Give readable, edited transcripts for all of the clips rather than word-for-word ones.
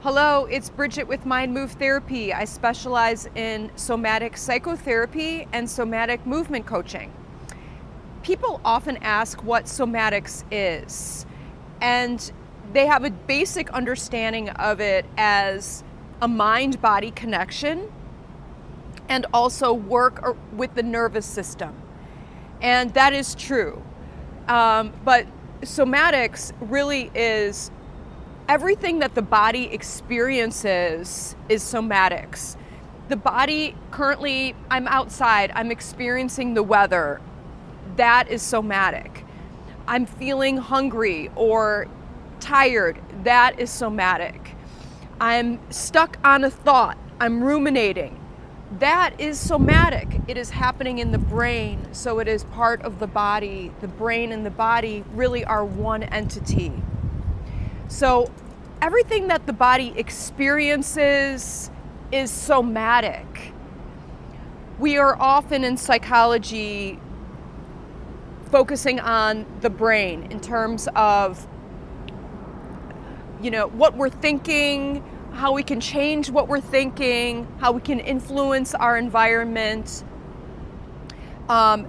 Hello, it's Bridget with Mind Move Therapy. I specialize in somatic psychotherapy and somatic movement coaching. People often ask what somatics is, and they have a basic understanding of it as a mind-body connection and also work with the nervous system. And that is true. But somatics really is everything that the body experiences is somatics. The body currently, I'm outside, I'm experiencing the weather. That is somatic. I'm feeling hungry or tired. That is somatic. I'm stuck on a thought. I'm ruminating. That is somatic. It is happening in the brain, so it is part of the body. The brain and the body really are one entity. So everything that the body experiences is somatic. We are often in psychology focusing on the brain in terms of, what we're thinking, how we can change what we're thinking, how we can influence our environment. And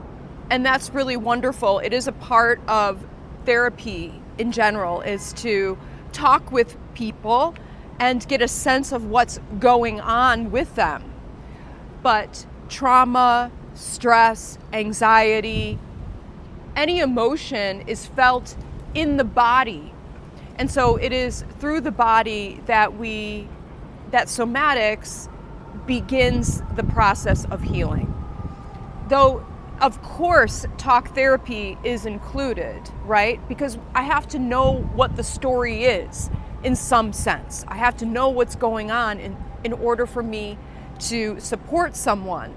that's really wonderful. It is a part of therapy in general, is to talk with people and get a sense of what's going on with them. But trauma, stress, anxiety, any emotion is felt in the body. And so it is through the body that somatics begins the process of healing. Though, of course, talk therapy is included, right? Because I have to know what the story is in some sense. I have to know what's going on in order for me to support someone.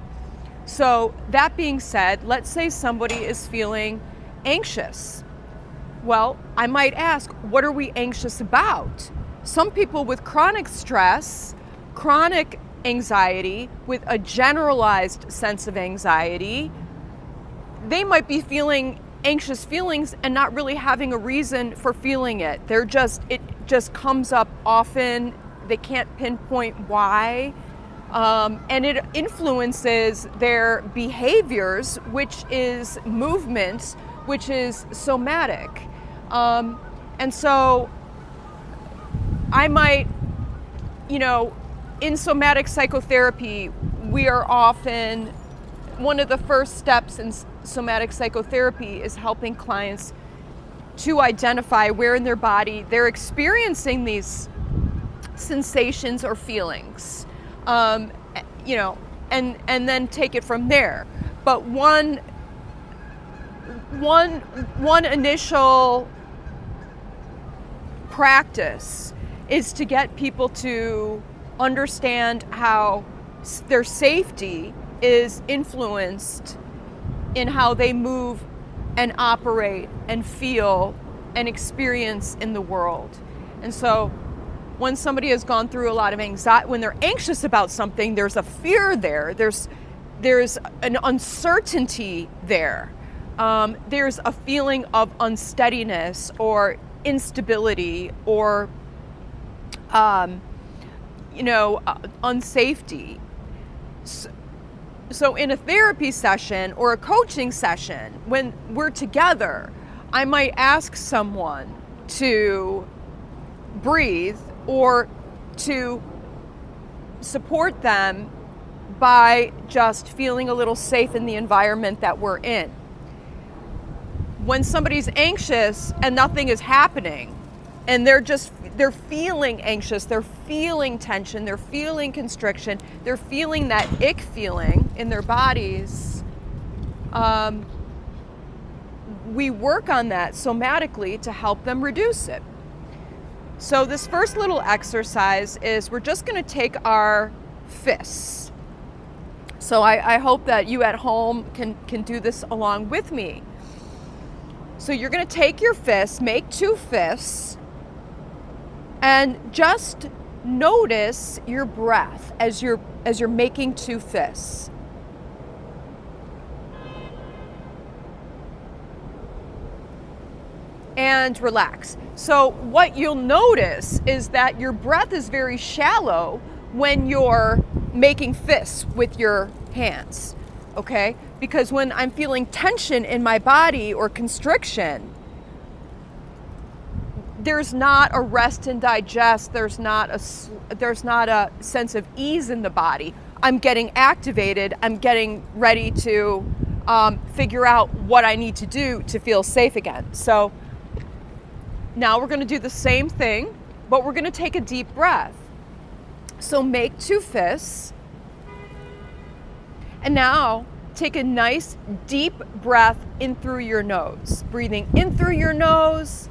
So that being said, let's say somebody is feeling anxious. Well, I might ask, what are we anxious about? Some people with chronic stress, chronic anxiety, with a generalized sense of anxiety, they might be feeling anxious feelings and not really having a reason for feeling it. It just comes up often. They can't pinpoint why. And it influences their behaviors, which is movements, which is somatic. And so I might, in somatic psychotherapy, we are often, one of the first steps in somatic psychotherapy is helping clients to identify where in their body they're experiencing these sensations or feelings, and then take it from there. But one initial practice is to get people to understand how their safety is influenced in how they move and operate and feel and experience in the world. And so when somebody has gone through a lot of anxiety, when they're anxious about something, there's a fear there, there's an uncertainty there, there's a feeling of unsteadiness or instability or unsafety. So in a therapy session or a coaching session, when we're together, I might ask someone to breathe or to support them by just feeling a little safe in the environment that we're in. When somebody's anxious and nothing is happening, and they're feeling anxious, they're feeling tension, they're feeling constriction, they're feeling that ick feeling in their bodies, we work on that somatically to help them reduce it. So this first little exercise is we're just going to take our fists. So I hope that you at home can do this along with me. So you're going to take your fists, make two fists, and just notice your breath as you're making two fists. and relax. So what you'll notice is that your breath is very shallow when you're making fists with your hands, okay? Because when I'm feeling tension in my body or constriction, there's not a rest and digest, there's not a sense of ease in the body. I'm getting activated, I'm getting ready to figure out what I need to do to feel safe again. So now we're gonna do the same thing, but we're gonna take a deep breath. So make 2 fists, and now take a nice deep breath in through your nose. Breathing in through your nose,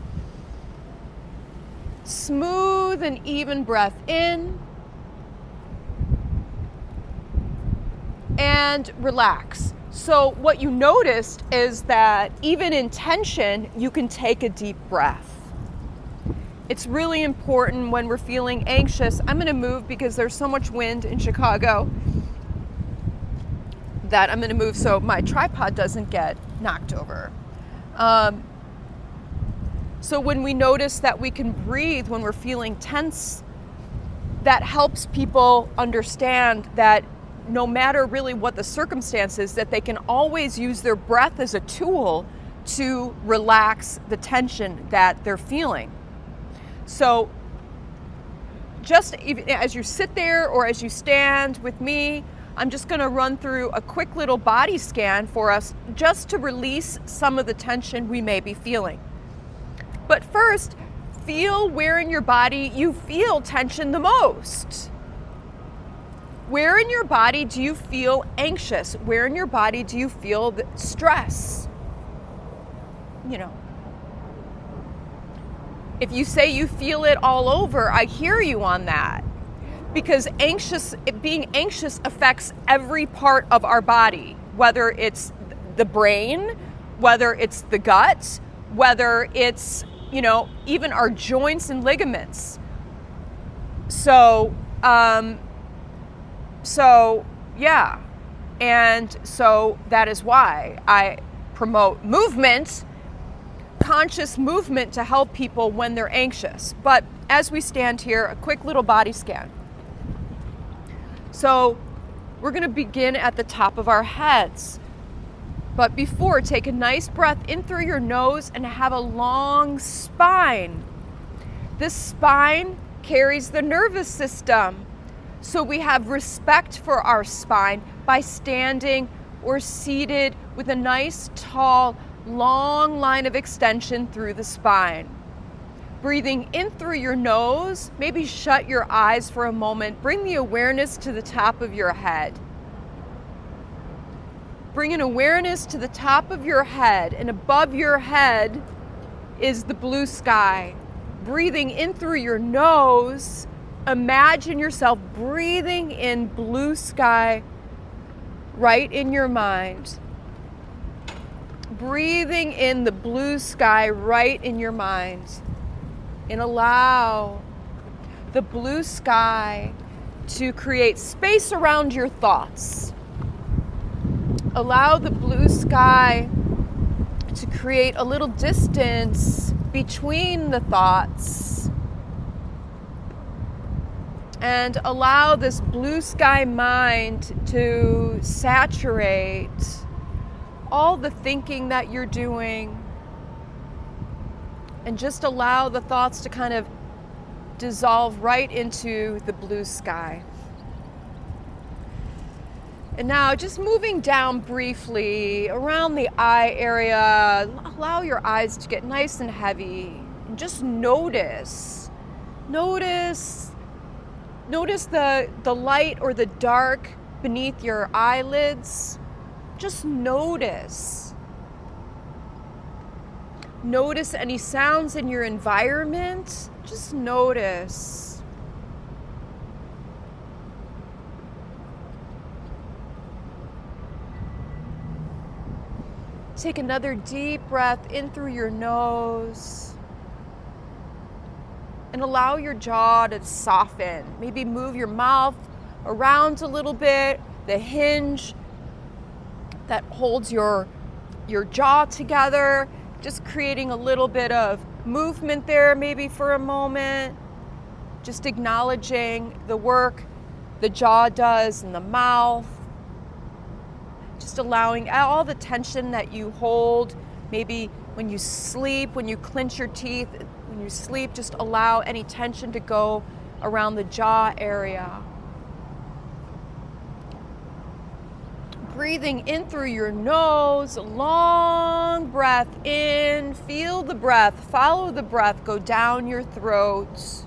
smooth and even breath in, and relax. So what you noticed is that even in tension, you can take a deep breath. It's really important when we're feeling anxious. I'm going to move because there's so much wind in Chicago that I'm going to move so my tripod doesn't get knocked over. So when we notice that we can breathe when we're feeling tense, that helps people understand that no matter really what the circumstances, that they can always use their breath as a tool to relax the tension that they're feeling. So just even as you sit there or as you stand with me, I'm just going to run through a quick little body scan for us just to release some of the tension we may be feeling. But first, feel where in your body you feel tension the most. Where in your body do you feel anxious? Where in your body do you feel the stress? You know, if you say you feel it all over, I hear you on that. Because being anxious affects every part of our body, whether it's the brain, whether it's the gut, whether it's, even our joints and ligaments. So yeah. And so that is why I promote movement, conscious movement, to help people when they're anxious. But as we stand here, a quick little body scan. So we're going to begin at the top of our heads. But before, take a nice breath in through your nose and have a long spine. This spine carries the nervous system. So we have respect for our spine by standing or seated with a nice, tall, long line of extension through the spine. Breathing in through your nose, maybe shut your eyes for a moment. Bring the awareness to the top of your head. Bring an awareness to the top of your head, and above your head is the blue sky. Breathing in through your nose, imagine yourself breathing in blue sky right in your mind. Breathing in the blue sky right in your mind. And allow the blue sky to create space around your thoughts. Allow the blue sky to create a little distance between the thoughts. And allow this blue sky mind to saturate all the thinking that you're doing. And just allow the thoughts to kind of dissolve right into the blue sky. And now just moving down briefly around the eye area, allow your eyes to get nice and heavy. And just notice the light or the dark beneath your eyelids. Just notice. Notice any sounds in your environment. Just notice. Take another deep breath in through your nose. And allow your jaw to soften. Maybe move your mouth around a little bit. The hinge that holds your jaw together. Just creating a little bit of movement there, maybe for a moment. Just acknowledging the work the jaw does in the mouth. Just allowing all the tension that you hold, maybe when you sleep, when you clench your teeth, when you sleep, just allow any tension to go around the jaw area. Breathing in through your nose, long breath in, feel the breath, follow the breath, go down your throat.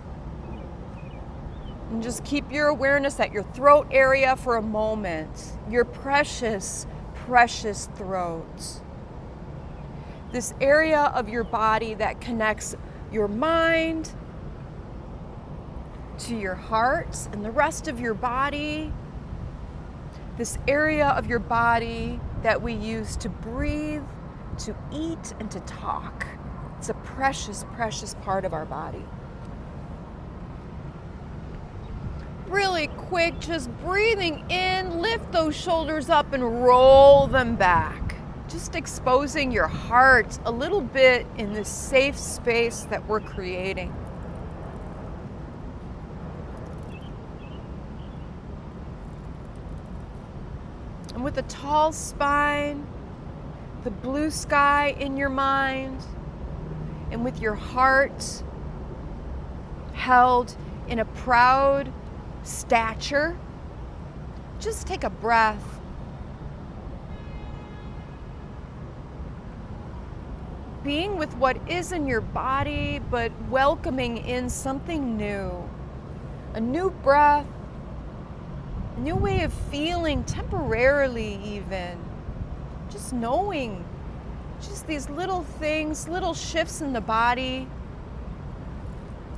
And just keep your awareness at your throat area for a moment. Your precious, precious throat. This area of your body that connects your mind to your heart and the rest of your body. This area of your body that we use to breathe, to eat, and to talk. It's a precious, precious part of our body. Really quick, just breathing in, lift those shoulders up and roll them back. Just exposing your heart a little bit in this safe space that we're creating. And with a tall spine, the blue sky in your mind, and with your heart held in a proud stature, just take a breath. Being with what is in your body, but welcoming in something new. A new breath, a new way of feeling, temporarily even. Just knowing, just these little things, little shifts in the body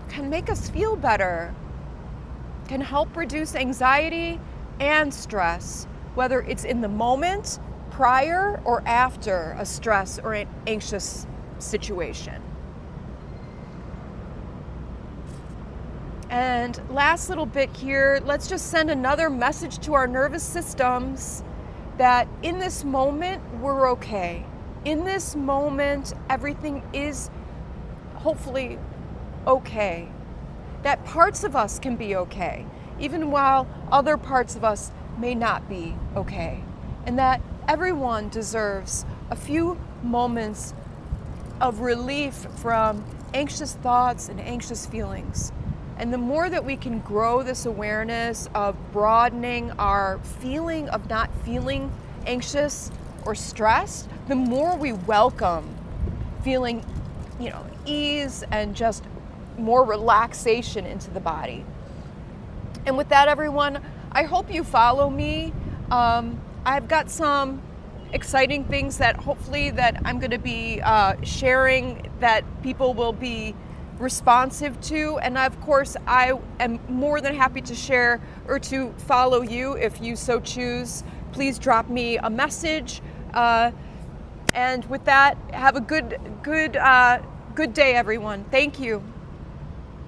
can make us feel better, can help reduce anxiety and stress, whether it's in the moment, prior, or after a stress or an anxious situation. And last little bit here, let's just send another message to our nervous systems that in this moment, we're okay. In this moment, everything is hopefully okay. That parts of us can be okay, even while other parts of us may not be okay. And that everyone deserves a few moments of relief from anxious thoughts and anxious feelings. And the more that we can grow this awareness of broadening our feeling of not feeling anxious or stressed, the more we welcome feeling, ease and just more relaxation into the body. And with that, everyone, I hope you follow me. I've got some exciting things that hopefully that I'm going to be sharing that people will be responsive to. And of course, I am more than happy to share or to follow you if you so choose. Please drop me a message. And with that, have a good day, everyone. Thank you.